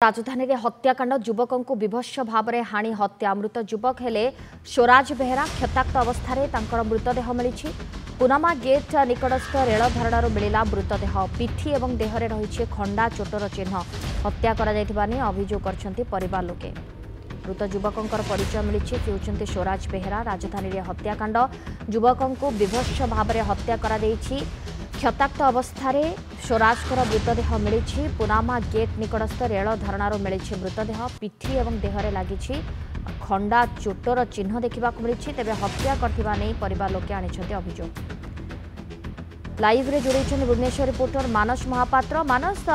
राजधानी में हत्याकांड युवकों को विभत्स भाव में हाणी हत्या मृत युवक हेले स्वराज बेहेरा क्षताक्त अवस्था मृतदेह मिली पुनामा गेट निकटस्थ रेल धारणार मिला मृतदेह पिठी और देहरे रही खंडा चोटर चिन्ह हत्या अभियोग कर परिवार लोके मृत युवकों परिचय मिली होती स्वराज बेहेरा राजधानी में हत्याकांड युवकों को विभत्स भाव में हत्या क्षताक्त अवस्था स्वराजकर मृतदेह मिली पुनामा गेट निकटस्थ रेल धारणार मिली मृतदेह पिठी और देहरे लगी खंडा चोटर चिन्ह देखा मिली तेज हत्या कर लोके आनी अभियोग लाइव रे जोड़ी भुवनेश्वर रिपोर्टर मानस महापात्र मानस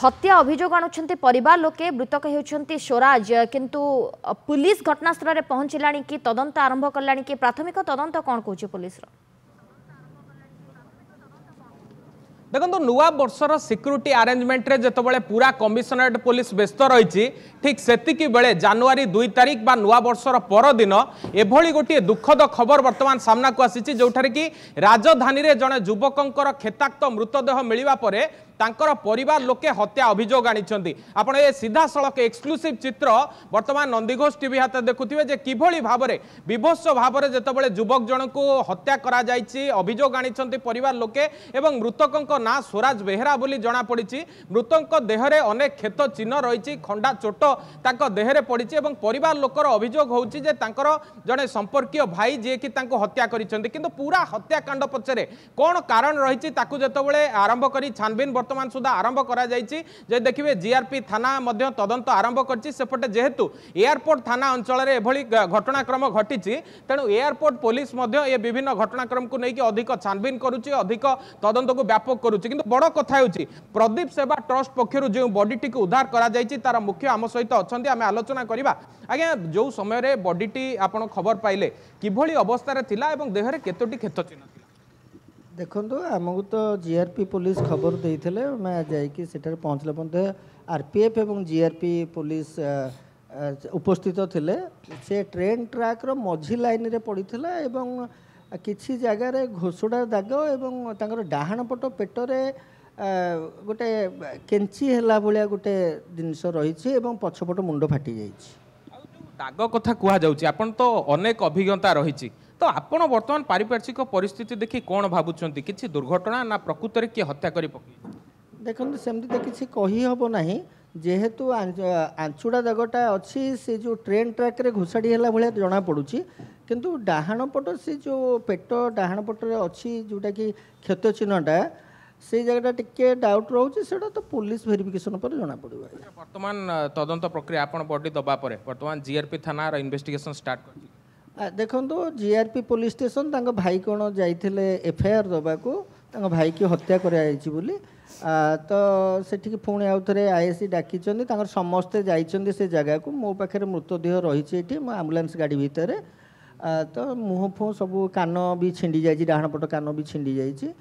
हत्या अभियोग आणुछन्ते परिवार लोके मृतक हेउछन्ते स्वराज किंतु पुलिस घटनास्थल रे पहुंचलानी कि तदंत आरंभ करलानी कि प्राथमिक तदंत कौन कहूँ पुलिस देखो नुआ वर्षर सिक्यूरीटी अरेंजमेंट रे जितेबाला पूरा कमिशनरेट पुलिस व्यस्त रही ठीक सेतिकी बेले जनवरी 2 तारिख बा नुआ वर्षर परदिन एभली गोटे दुखद खबर वर्तमान सामना को आसी जोठारे कि राजधानी रे जड़े युवकों क्षेताक्त मृतदेह मिलवा परे तांकर परिवार लोके हत्या अभियोग आनी आपण ये सीधा सड़क एक्सक्लूसिव चित्र वर्तमान नंदीघोष टीवी हाथ देखुथिबे जे किभली भाव में विभत्स भाव में जितेबाला युवक जन को हत्या करा जायछि अभियोग आनी परिवार लोके एवं मृतकों ना स्वराज बेहेरा बोली जना पड़ी मृतक देहरे अनेक क्षत चिन्ह रही खंडा चोट तांको देहरे पड़ी एवं परिवार लोकर अभियोग होउछि जे तांकर जड़े संपर्कीय भाई जे कि तांको हत्या करिसेंति किंतु पूरा हत्याकांड पछरे कौन कारण रही ताकू जितेबाला आरंभ करी छानबीन वर्तमान सुधा आरंभ करा जायछि जे देखिबे जीआरपी थाना मध्य तदंत आरंभ करछि सेपटे जेहेतु एयरपोर्ट थाना अंचल रे एभली घटनाक्रम घटिछि तेणु एयरपोर्ट पुलिस मध्य ए विभिन्न घटनाक्रम को लेकिन अधिक छानबीन करुछि अधिक तदंत को व्यापक करुछि किंतु बड़ कथा होछि प्रदीप सेवा ट्रस्ट पक्षरु जो बॉडीटी को उद्धार करा जायछि तार मुख्य आम सहित अछंती आमे आलोचना करिबा आज्ञा जो समय रे बॉडीटी आपण खबर पाइले किभली अवस्था रे थिला एवं देहरे केतोटी क्षत चिन्ह थिला देखो आमको तो जीआरपी पुलिस खबर देते मैं जाकर पहुँचला पड़ते आरपीएफ और जीआरपी पुलिस उपस्थित थिले से ट्रेन ट्रैक मझी लाइन रे पड़ता एवं किसी जगार घोषड़ा दाग और डाहाण पट पेटरे गोटे केंची है भाया गोटे जिनस रही पछपट मुंड फाटी दाग कथा कहु तो अनेक अभिज्ञता रही तो आपण वर्तमान पारिपार्श्विक परिस्थिति देखि कौन भावुंट किसी दुर्घटना ना प्रकृत में किए हत्या कर देखो सेमती तो किसी कही हम ना जेहेतु आंचुड़ा दागटा अच्छी से जो ट्रेन ट्रैक रे घोषाड़ी है भाया जना पड़ुची किंतु डाहाण पट से जो पेट डाहाण पटरे अच्छी जोटा कि क्षत चिन्हटा से जगह टिके डाउट रोचे से तो पुलिस वेरिफिकेशन पर जना पड़ो वर्तमान तदंत प्रक्रिया आपण बॉडी दबा परे वर्तमान जीआरपी थाना इन्वेस्टिगेशन स्टार्ट कर देखो जीआरपी पुलिस स्टेशन तांको भाई कौन जाइए एफआईआर दबा को भाई की हत्या कर तो सेठी पुणी आउ थे आईएससी डाकी समस्ते जाइए से जगह को मो पाखे मृतदेह रही आम्बुलांस गाड़ी भितर तो मुह फुह सब कान भी छिंडी जाइए डाहाण पट कान भी छिंडी जाइए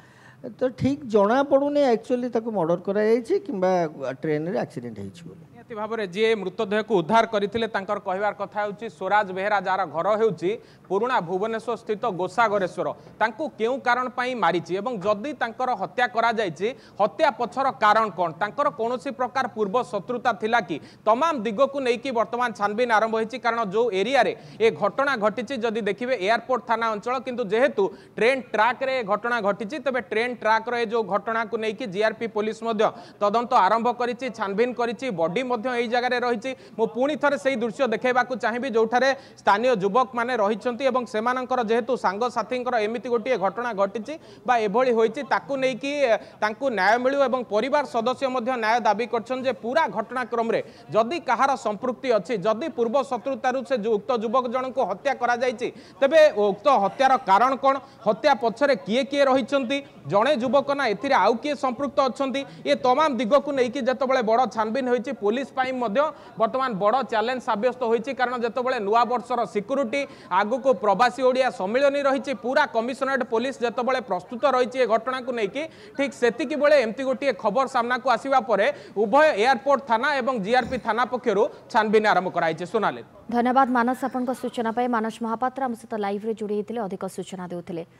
तो ठीक जना पड़ूनी एक्चुअली मर्डर कर ट्रेन रे एक्सीडेंट होती भाव में जी मृतदेह को उद्धार करते कहबार कथा होची स्वराज बेहेरा जार घर होची पुराणा भुवनेश्वर स्थित गोसागरेश्वर तांको केउ कारण पाई मारिची एवं जदि तांकर हत्या करा जायछि हत्या पछर कारण कौन तांकर कोनोसी प्रकार पूर्व शत्रुता थिला कि तमाम दिग को लेकिन वर्तमान छानबीन आरंभ होईची कारण जो एरिया रे ए घटना घटिची जदि देखिबे एयरपोर्ट थाना अंचल किंतु जेहेतु ट्रेन ट्रैक रे घटना घटिची तबे ट्रेन ट्रैक रे जो घटना को लेकिन जीआरपी पुलिस मध्य तदंत आरंभ करिची छानबीन करिची बॉडी जगह रही मु पुणी थे से दृश्य देखा चाहिए जो स्थानीय युवक मैंने रही जेहेतु सांगसाथी एमती गोटे घटना घटी एभली होती न्याय मिलू और परिवार सदस्य न्याय दाबी कर पूरा घटनाक्रम जदि कहार संपृक्ति अच्छी जदि पूर्व शत्रुतार से उक्त युवक जन को हत्या करा तेबे उक्त हत्यार कारण कौन हत्या पछरे किए किए रही जड़े युवक ना ए आउ किए संपृक्त अच्छा ये तमाम दिग को लेकिन जिते बड़ छानबीन होती पुलिस वर्तमान बड़ चैलेंज सब्यस्त होती कारण जिते नुआ वर्षर सिक्यूरीटी आगु को प्रवासी ओडिया सम्मिलनी रही पूरा कमिशनरेट पुलिस जिते प्रस्तुत रही घटना को लेकिन ठीक सेतिकी बेले एमती गोटे खबर सामना को आसिबा परे उभय एयरपोर्ट थाना और जीआरपी थाना पक्षर छानबीन आरंभ कराई सोनाली धन्यवाद मानस आपन सूचना पाई मानस महापात्र आम सहित लाइव रे जोड़ी अधिक सूचना देउथिले।